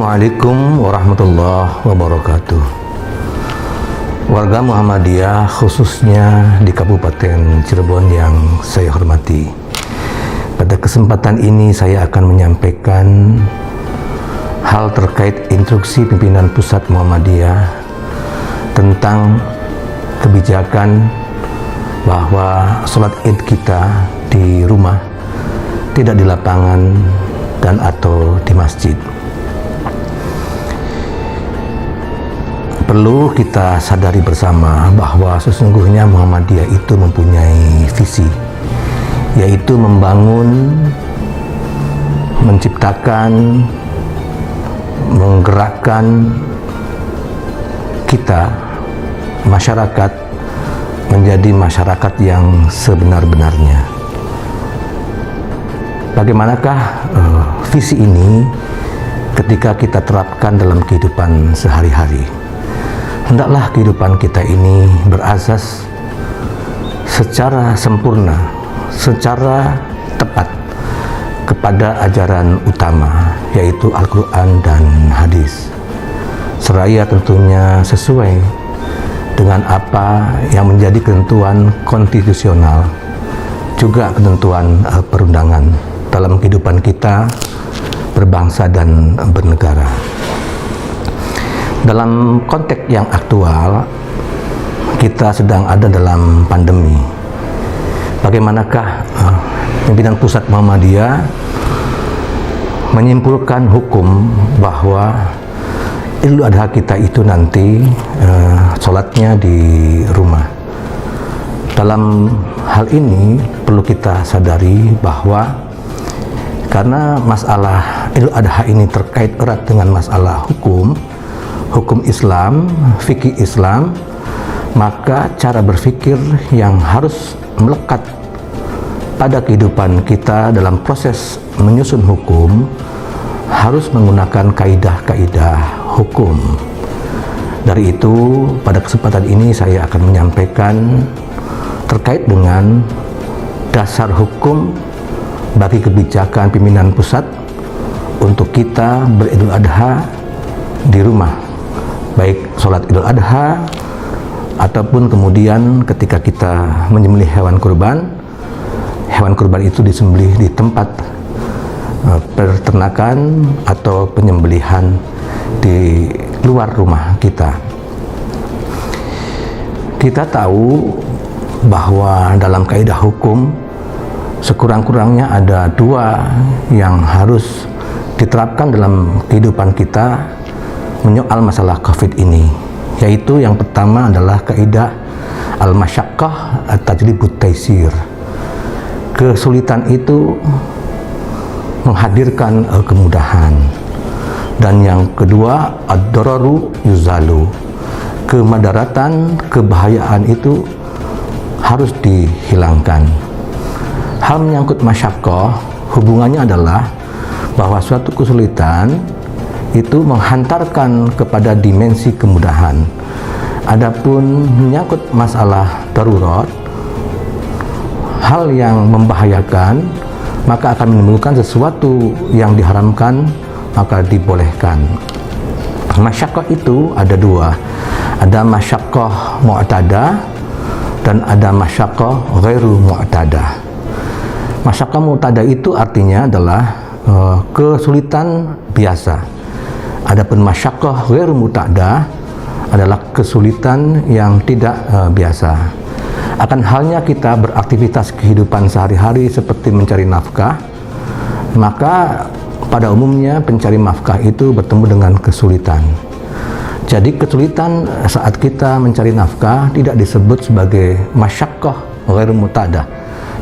Assalamualaikum warahmatullahi wabarakatuh. Warga Muhammadiyah khususnya di Kabupaten Cirebon yang saya hormati. Pada kesempatan ini saya akan menyampaikan hal terkait instruksi pimpinan pusat Muhammadiyah tentang kebijakan bahwa sholat id kita di rumah, tidak di lapangan dan atau di masjid. Perlu kita sadari bersama bahwa sesungguhnya Muhammadiyah itu mempunyai visi, yaitu membangun, menciptakan, menggerakkan kita, masyarakat, menjadi masyarakat yang sebenar-benarnya. Bagaimanakah visi ini ketika kita terapkan dalam kehidupan sehari-hari? Hendaklah kehidupan kita ini berasas secara sempurna, secara tepat kepada ajaran utama, yaitu Al-Quran dan hadis. Seraya tentunya sesuai dengan apa yang menjadi ketentuan konstitusional, juga ketentuan perundangan dalam kehidupan kita berbangsa dan bernegara. Dalam konteks yang aktual, kita sedang ada dalam pandemi. Bagaimanakah pimpinan pusat Muhammadiyah menyimpulkan hukum bahwa Idul Adha kita itu nanti sholatnya di rumah. Dalam hal ini perlu kita sadari bahwa karena masalah Idul Adha ini terkait erat dengan masalah hukum Islam, fikih Islam, maka cara berpikir yang harus melekat pada kehidupan kita dalam proses menyusun hukum harus menggunakan kaidah-kaidah hukum. Dari itu, pada kesempatan ini saya akan menyampaikan terkait dengan dasar hukum bagi kebijakan pimpinan pusat untuk kita beridul adha di rumah, baik sholat idul adha ataupun kemudian ketika kita menyembelih hewan kurban itu disembelih di tempat peternakan atau penyembelihan di luar rumah kita. Kita tahu bahwa dalam kaidah hukum sekurang-kurangnya ada dua yang harus diterapkan dalam kehidupan kita menyoal masalah COVID ini, yaitu yang pertama adalah kaidah al-masyaqqah at-tajlibut taisir. Kesulitan itu menghadirkan kemudahan. Dan yang kedua, ad-dararu yuzalu. Kemadaratan, kebahayaan itu harus dihilangkan. Hal menyangkut masyaqqah, hubungannya adalah bahwa suatu kesulitan itu menghantarkan kepada dimensi kemudahan. Adapun menyangkut masalah darurat, hal yang membahayakan, maka akan menimbulkan sesuatu yang diharamkan, maka dibolehkan. Masyaqqah itu ada dua, ada masyaqqah mu'tadah dan ada masyaqqah ghairu mu'tadah. Masyaqqah mu'tadah itu artinya adalah kesulitan biasa. Adapun masyaqqah ghairu mu'tadah adalah kesulitan yang tidak biasa. Akan halnya kita beraktivitas kehidupan sehari-hari seperti mencari nafkah, maka pada umumnya pencari nafkah itu bertemu dengan kesulitan. Jadi kesulitan saat kita mencari nafkah tidak disebut sebagai masyaqqah ghairu mu'tadah,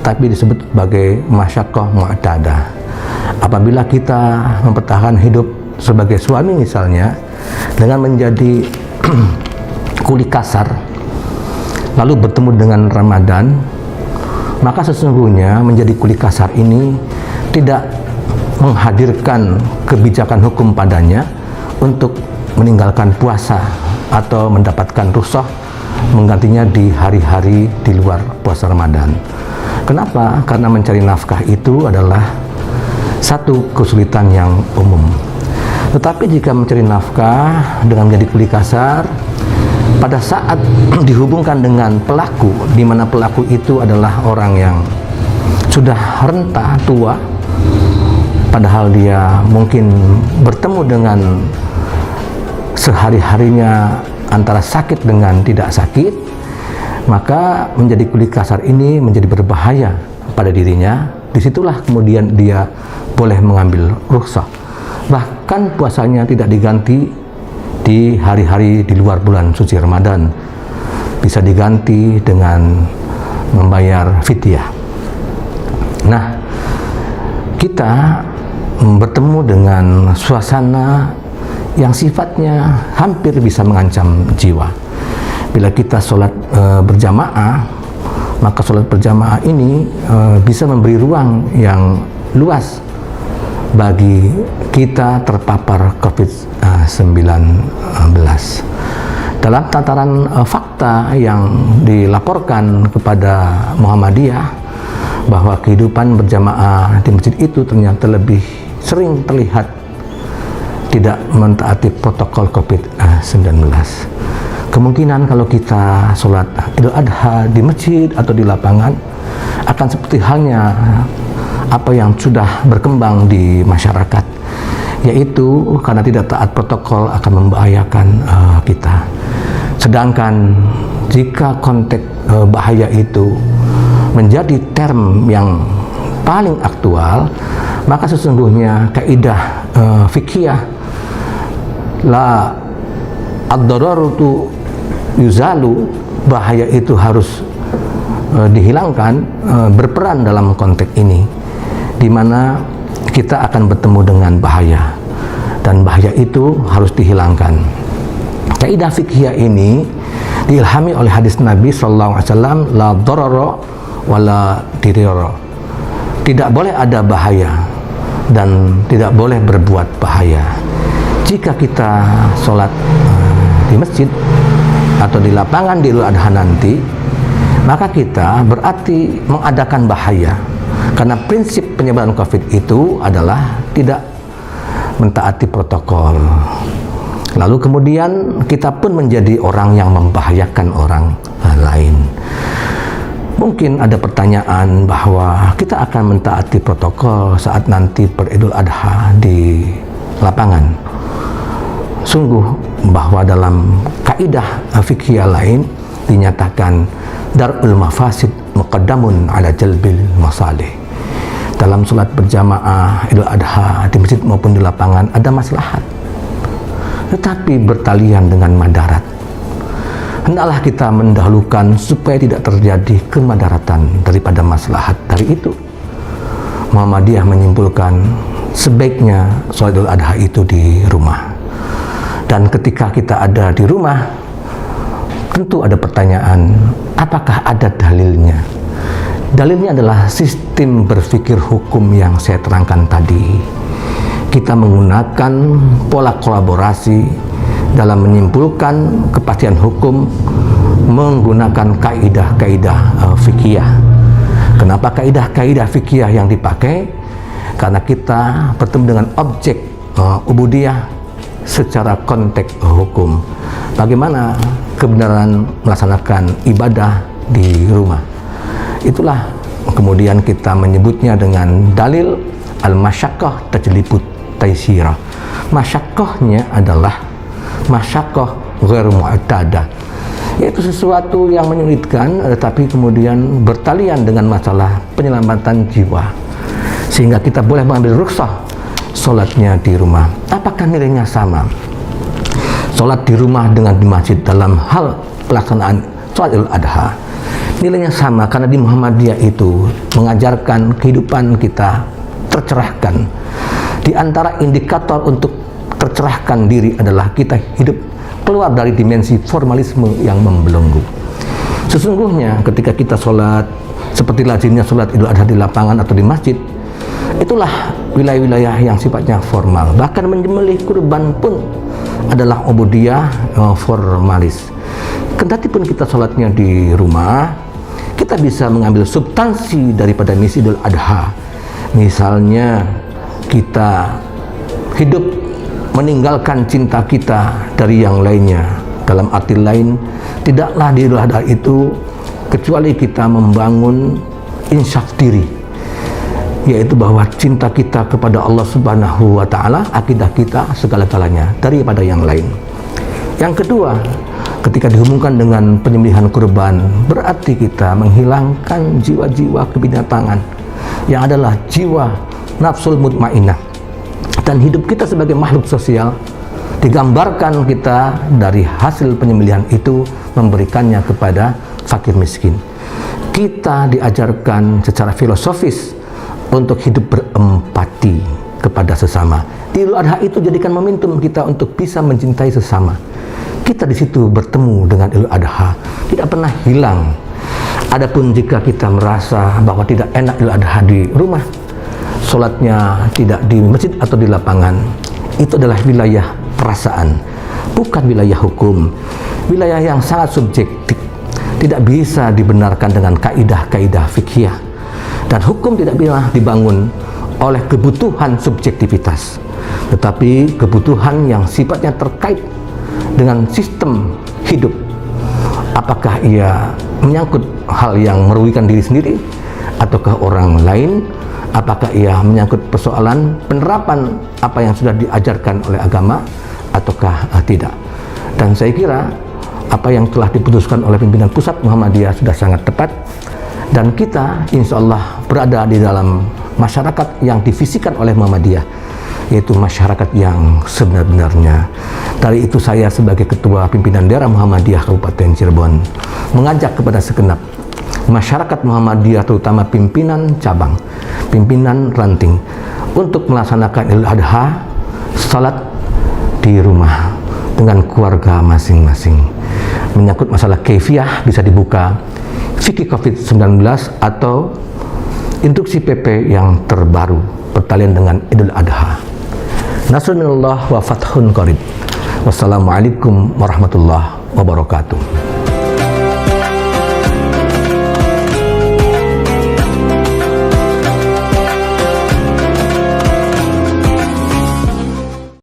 tapi disebut sebagai masyaqqah mu'tadah. Apabila kita mempertahankan hidup sebagai suami misalnya dengan menjadi kuli kasar lalu bertemu dengan Ramadan, maka sesungguhnya menjadi kuli kasar ini tidak menghadirkan kebijakan hukum padanya untuk meninggalkan puasa atau mendapatkan rukhsah menggantinya di hari-hari di luar puasa Ramadan. Kenapa? Karena mencari nafkah itu adalah satu kesulitan yang umum. Tetapi jika mencari nafkah dengan menjadi kuli kasar, pada saat dihubungkan dengan pelaku, di mana pelaku itu adalah orang yang sudah renta, tua, padahal dia mungkin bertemu dengan sehari-harinya antara sakit dengan tidak sakit, maka menjadi kuli kasar ini menjadi berbahaya pada dirinya. Disitulah kemudian dia boleh mengambil rukhsah. Bahkan puasanya tidak diganti di hari-hari di luar bulan suci Ramadan, bisa diganti dengan membayar fidyah. Nah, kita bertemu dengan suasana yang sifatnya hampir bisa mengancam jiwa. Bila kita sholat berjamaah, maka sholat berjamaah ini bisa memberi ruang yang luas bagi kita terpapar COVID-19. Dalam tataran fakta yang dilaporkan kepada Muhammadiyah, bahwa kehidupan berjamaah di masjid itu ternyata lebih sering terlihat tidak mentaati protokol COVID-19. Kemungkinan kalau kita sholat Idul Adha di masjid atau di lapangan akan seperti halnya apa yang sudah berkembang di masyarakat, yaitu karena tidak taat protokol akan membahayakan kita. Sedangkan jika konteks bahaya itu menjadi term yang paling aktual, maka sesungguhnya kaidah fikih la ad-dararu yuzalu, bahaya itu harus dihilangkan, berperan dalam konteks ini, di mana kita akan bertemu dengan bahaya dan bahaya itu harus dihilangkan. Kaidah fikih ini diilhami oleh hadis Nabi SAW, la darara wala dirara. Tidak boleh ada bahaya dan tidak boleh berbuat bahaya. Jika kita sholat di masjid atau di lapangan di Idul Adha nanti, maka kita berarti mengadakan bahaya, karena prinsip penyebaran COVID itu adalah tidak mentaati protokol. Lalu kemudian kita pun menjadi orang yang membahayakan orang lain. Mungkin ada pertanyaan bahwa kita akan mentaati protokol saat nanti Idul Adha di lapangan. Sungguh bahwa dalam kaidah fikih lain dinyatakan darul mafasid muqaddamun ala jalbil masalih. Dalam sholat berjamaah Idul Adha di masjid maupun di lapangan ada maslahat, tetapi bertalian dengan madarat. Hendaklah kita mendahulukan supaya tidak terjadi kemadaratan daripada maslahat dari itu. Muhammadiyah menyimpulkan sebaiknya sholat Idul Adha itu di rumah. Dan ketika kita ada di rumah, tentu ada pertanyaan, apakah ada dalilnya? Dalilnya adalah sistem berpikir hukum yang saya terangkan tadi. Kita menggunakan pola kolaborasi dalam menyimpulkan kepastian hukum menggunakan kaidah-kaidah fikih. Kenapa kaidah-kaidah fikih yang dipakai? Karena kita bertemu dengan objek ubudiyah secara konteks hukum. Bagaimana kebenaran melaksanakan ibadah di rumah? Itulah kemudian kita menyebutnya dengan dalil al-masyaqqah tajlibut taisirah. Masyaqqahnya adalah masyaqqah ghairu mu'tadah, yaitu sesuatu yang menyulitkan tetapi kemudian bertalian dengan masalah penyelamatan jiwa, sehingga kita boleh mengambil rukhsah sholatnya di rumah. Apakah nilainya sama sholat di rumah dengan di masjid dalam hal pelaksanaan sholat Idul Adha? Nilainya sama, karena di Muhammadiyah itu mengajarkan kehidupan kita tercerahkan. Di antara indikator untuk tercerahkan diri adalah kita hidup keluar dari dimensi formalisme yang membelenggu. Sesungguhnya ketika kita sholat seperti lazimnya sholat Idul Adha di lapangan atau di masjid, itulah wilayah-wilayah yang sifatnya formal. Bahkan menyembelih kurban pun adalah ubudiyah formalis. Kendati pun kita sholatnya di rumah, kita bisa mengambil substansi daripada misi Idul Adha. Misalnya kita hidup meninggalkan cinta kita dari yang lainnya. Dalam arti lain, tidaklah di Idul Adha itu kecuali kita membangun insyaf diri, yaitu bahwa cinta kita kepada Allah Subhanahu wa Ta'ala, akidah kita segala-galanya daripada yang lain. Yang kedua, ketika dihubungkan dengan penyembelihan kurban, berarti kita menghilangkan jiwa-jiwa kebinatangan yang adalah jiwa nafsul mutmainnah. Dan hidup kita sebagai makhluk sosial digambarkan kita dari hasil penyembelihan itu memberikannya kepada fakir miskin. Kita diajarkan secara filosofis untuk hidup berempati kepada sesama. Idul Adha itu jadikan momentum kita untuk bisa mencintai sesama. Kita di situ bertemu dengan Idul Adha, tidak pernah hilang. Adapun jika kita merasa bahwa tidak enak Idul Adha di rumah, sholatnya tidak di masjid atau di lapangan, itu adalah wilayah perasaan, bukan wilayah hukum, wilayah yang sangat subjektif, tidak bisa dibenarkan dengan kaidah-kaidah fikih, dan hukum tidak bisa dibangun oleh kebutuhan subjektivitas, tetapi kebutuhan yang sifatnya terkait dengan sistem hidup. Apakah ia menyangkut hal yang merugikan diri sendiri ataukah orang lain? Apakah ia menyangkut persoalan penerapan apa yang sudah diajarkan oleh agama ataukah tidak? Dan saya kira apa yang telah diputuskan oleh pimpinan pusat Muhammadiyah sudah sangat tepat, dan kita insya Allah berada di dalam masyarakat yang divisikan oleh Muhammadiyah, yaitu masyarakat yang sebenar-benarnya. Dari itu saya sebagai Ketua Pimpinan Daerah Muhammadiyah Kabupaten Cirebon mengajak kepada segenap masyarakat Muhammadiyah, terutama pimpinan cabang, pimpinan ranting, untuk melaksanakan Idul Adha salat di rumah dengan keluarga masing-masing. Menyangkut masalah kaifiah bisa dibuka fikih COVID-19 atau instruksi PP yang terbaru bertalian dengan Idul Adha. Nasrullah wa fathun qarib. Wassalamualaikum warahmatullahi wabarakatuh.